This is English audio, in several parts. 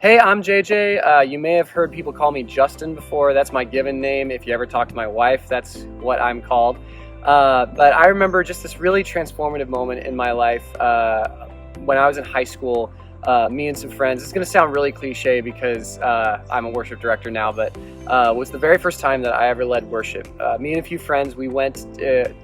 Hey, I'm JJ. You may have heard people call me Justin before. That's my given name. If you ever talk to my wife, that's what I'm called. But I remember just this really transformative moment in my life when I was in high school. Me and some friends. It's going to sound really cliche because I'm a worship director now, but was the very first time that I ever led worship. Me and a few friends, we went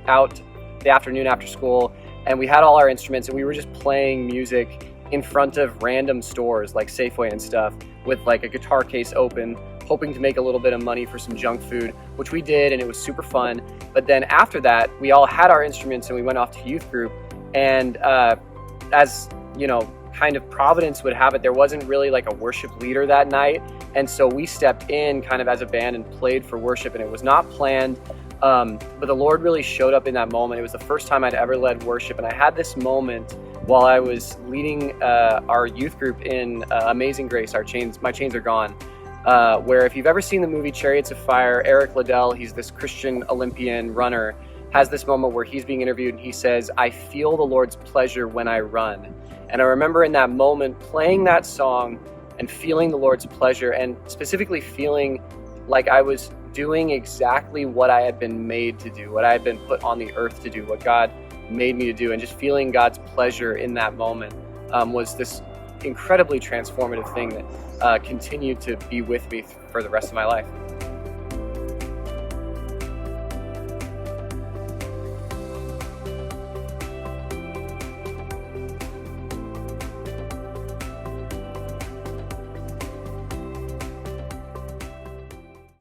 out the afternoon after school, and we had all our instruments, and we were just playing music in front of random stores like Safeway and stuff with like a guitar case open, hoping to make a little bit of money for some junk food, which we did, and it was super fun. But then after that, we all had our instruments and we went off to youth group. And as you know, kind of Providence would have it, there wasn't really like a worship leader that night. And so we stepped in kind of as a band and played for worship, and it was not planned. But the Lord really showed up in that moment. It was the first time I'd ever led worship, and I had this moment while I was leading our youth group in Amazing Grace, My Chains Are Gone, where if you've ever seen the movie Chariots of Fire, Eric Liddell, he's this Christian Olympian runner, has this moment where he's being interviewed and he says, "I feel the Lord's pleasure when I run." And I remember in that moment playing that song and feeling the Lord's pleasure, and specifically feeling like I was doing exactly what I had been made to do, what I had been put on the earth to do, what God made me to do, and just feeling God's pleasure in that moment was this incredibly transformative thing that continued to be with me for the rest of my life.